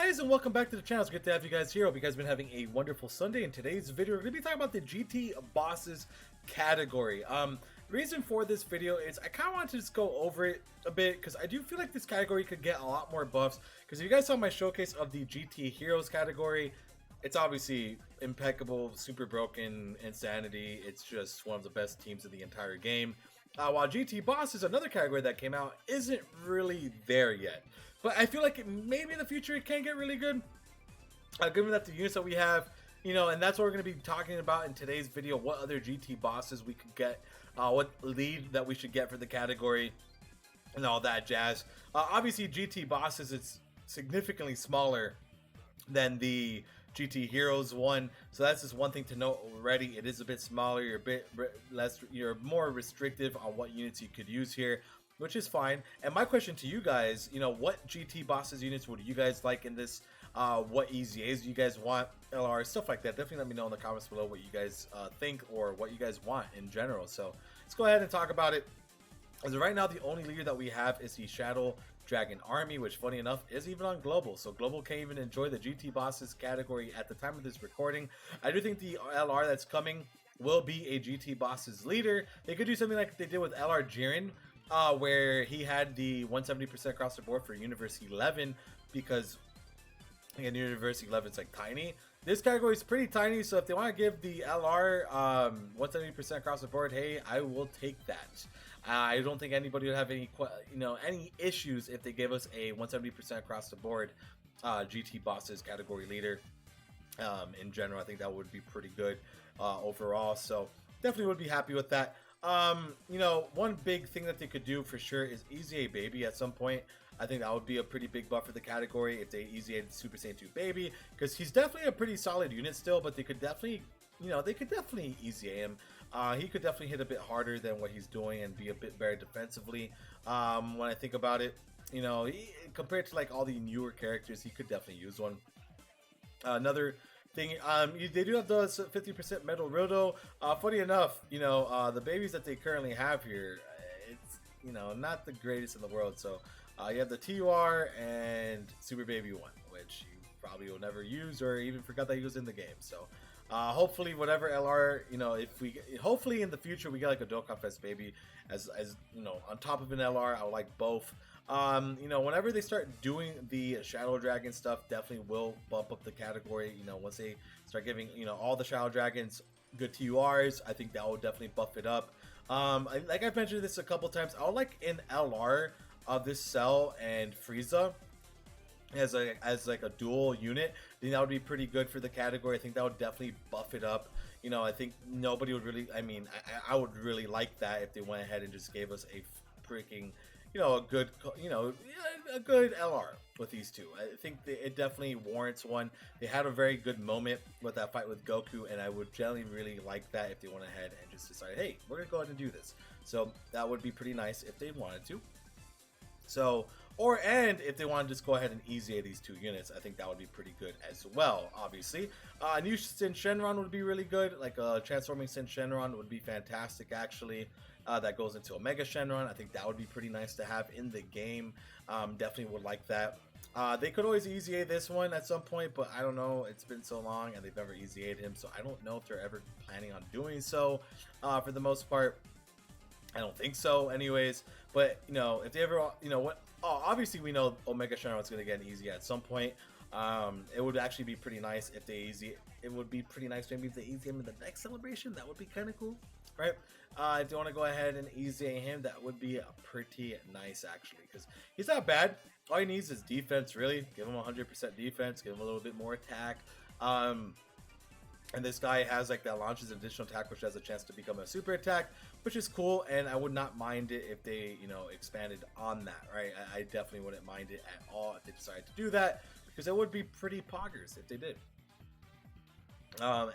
guys, and welcome back to the channel. It's good to have you guys here. Hope you guys have been having a wonderful Sunday. In today's video, we're going to be talking about the GT bosses category. Reason for this video is I kind of want to just go over it a bit because I do feel like this category could get a lot more buffs. Because if you guys saw my showcase of the GT Heroes category, it's obviously impeccable, super broken, insanity. It's just one of the best teams in the entire game. While GT Boss is another category that came out, isn't really there yet. But I feel like maybe in the future it can get really good. Given that the units that we have, and that's what we're going to be talking about in today's video. What other GT bosses we could get, what lead that we should get for the category, and all that jazz. Obviously, GT bosses, it's significantly smaller than the GT Heroes one, so that's just one thing to note already. It is a bit smaller. You're a bit less, you're more restrictive on what units you could use here, which is fine. And my question to you guys, what GT bosses units would you guys like in this? What EZAs do you guys want, LR, stuff like that? Definitely let me know in the comments below what you guys think or what you guys want in general. So let's go ahead and talk about it. As of right now, the only leader that we have is the Shadow Dragon Army, which funny enough is even on Global. So Global can't even enjoy the GT bosses category at the time of this recording. I do think the LR that's coming will be a GT bosses leader. They could do something like they did with LR Jiren, where he had the 170% across the board for Universe 11, because again, Universe 11 is like tiny. This category is pretty tiny, so if they want to give the LR 170% across the board, hey, I will take that. I don't think anybody would have any issues if they gave us a 170% across the board GT bosses category leader. In general, I think that would be pretty good overall. So definitely would be happy with that. One big thing that they could do for sure is EZA Baby at some point. I think that would be a pretty big buff for the category if they EZA'd Super Saiyan 2 Baby, because he's definitely a pretty solid unit still, but they could definitely, EZA him. He could definitely hit a bit harder than what he's doing and be a bit better defensively. When I think about it, compared to like all the newer characters, he could definitely use one. Another thing, they do have the 50% Metal Roto. Funny enough, the babies that they currently have here, it's not the greatest in the world. So you have the TUR and Super Baby 1, which you probably will never use or even forgot that he was in the game. So hopefully whatever LR, hopefully in the future we get like a Dokkan Fest Baby as on top of an LR. I would like both. Whenever they start doing the Shadow Dragon stuff, definitely will bump up the category. Once they start giving all the Shadow Dragons good TURs, I think that will definitely buff it up. Like I've mentioned this a couple times, I would like in LR of this Cell and Frieza as like a dual unit. Then that would be pretty good for the category. I think that would definitely buff it up. I think nobody would really, I would really like that if they went ahead and just gave us a freaking a good LR with these two. I think it definitely warrants one. They had a very good moment with that fight with Goku, and I would generally really like that if they went ahead and just decided, hey, we're gonna go ahead and do this. So that would be pretty nice if they wanted to. So, and if they want to just go ahead and EZA these two units, I think that would be pretty good as well, obviously. A new Sin Shenron would be really good, like a transforming Sin Shenron would be fantastic, actually. That goes into Omega Shenron. I think that would be pretty nice to have in the game. Definitely would like that. They could always EZA this one at some point, but I don't know. It's been so long and they've never EZA'd him, so I don't know if they're ever planning on doing so. For the most part, I don't think so anyways. But if they ever obviously we know Omega Shenron's going to get an EZA at some point. It would actually be pretty nice if they it would be pretty nice maybe if they EZA him in the next celebration. That would be kind of cool, right? If you want to go ahead and EZA him, that would be pretty nice actually, because he's not bad. All he needs is defense, really. Give him 100% defense, give him a little bit more attack. And this guy has like that launches an additional attack, which has a chance to become a super attack, which is cool. And I would not mind it if they, expanded on that, right? I definitely wouldn't mind it at all if they decided to do that, because it would be pretty poggers if they did.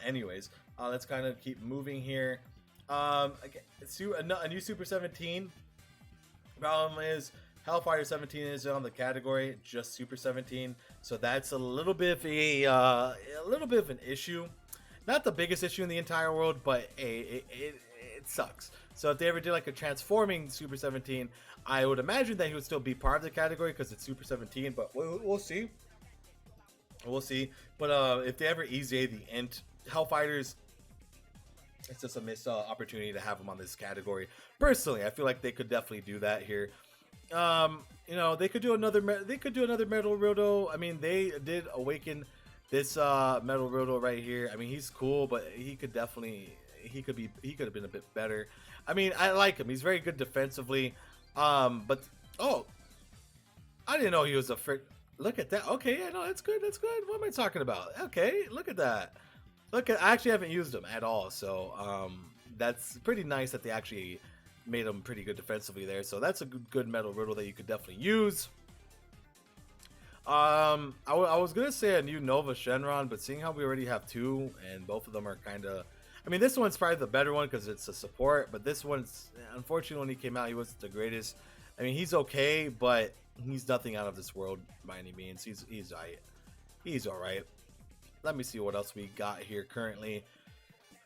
Anyways, let's kind of keep moving here. Again, a new Super 17. Problem is, Hellfire 17 is on the category, just Super 17, so that's a little bit of an issue. Not the biggest issue in the entire world, but it sucks. So if they ever did like a transforming Super 17, I would imagine that he would still be part of the category because it's Super 17, but we'll see. We'll see. But if they ever EZA the Int Hellfighters, it's just a missed opportunity to have them on this category. Personally, I feel like they could definitely do that here. You know, they could do another Metal Roto. I mean, they did awaken this Metal Roto right here. I mean, he's cool, but he could definitely he could have been a bit better. I mean, I like him. He's very good defensively. But oh, I didn't know he was a frick. Look at that. Okay, yeah, no, that's good. That's good. What am I talking about? Okay, look at that. Look at, I actually haven't used him at all, so that's pretty nice that they actually made him pretty good defensively there. So that's a good metal riddle that you could definitely use. I was gonna say a new Nova Shenron, but seeing how we already have two and both of them are kind of, I mean, this one's probably the better one because it's a support, but this one's, unfortunately, when he came out, he wasn't the greatest. I mean, he's okay, but he's nothing out of this world by any means. He's alright. He's alright. Let me see what else we got here currently.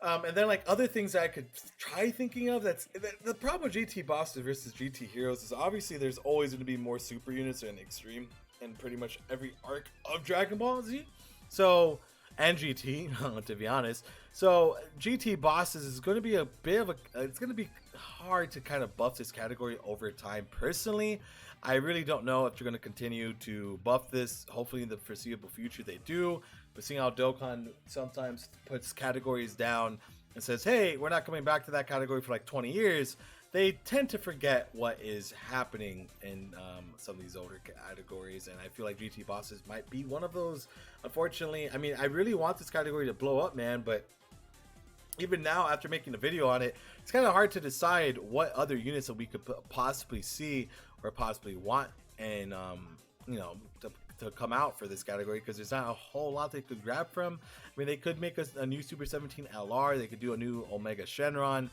And then like other things that I could try thinking of. That's the problem with GT bosses versus GT heroes is obviously there's always going to be more super units and extreme in pretty much every arc of Dragon Ball Z. So, and GT, to be honest. So GT bosses is going to be a bit of a, it's going to be hard to kind of buff this category over time. Personally, I really don't know if you're going to continue to buff this. Hopefully in the foreseeable future they do. But seeing how Dokkan sometimes puts categories down and says, hey, we're not coming back to that category for like 20 years, they tend to forget what is happening in some of these older categories. And I feel like GT bosses might be one of those, unfortunately. I mean, I really want this category to blow up, man, but even now, after making a video on it, it's kind of hard to decide what other units that we could possibly see or possibly want and, you know, to come out for this category, because there's not a whole lot they could grab from. I mean, they could make a new Super 17 LR, they could do a new Omega Shenron,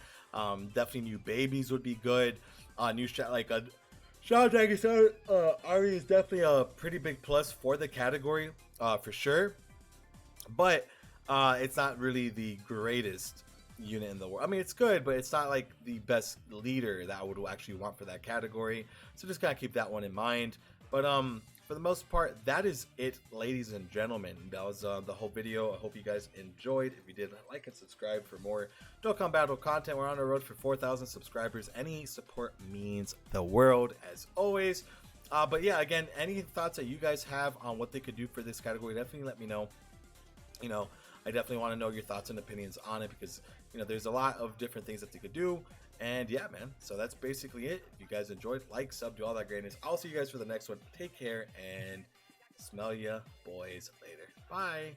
definitely new babies would be good, new like a Shadow Dragon Ari is definitely a pretty big plus for the category, for sure, but it's not really the greatest unit in the world. I mean, it's good, but it's not like the best leader that I would actually want for that category, so just gotta keep that one in mind. But for the most part, that is it, ladies and gentlemen. That was the whole video. I hope you guys enjoyed. If you did, like and subscribe for more Dokkan Battle content. We're on the road for 4,000 subscribers. Any support means the world, as always. But yeah, again, any thoughts that you guys have on what they could do for this category, definitely let me know. You know, I definitely want to know your thoughts and opinions on it, because, you know, there's a lot of different things that they could do. And yeah, man, so that's basically it. If you guys enjoyed, like, sub, do all that greatness. I'll see you guys for the next one. Take care and smell ya boys later. Bye.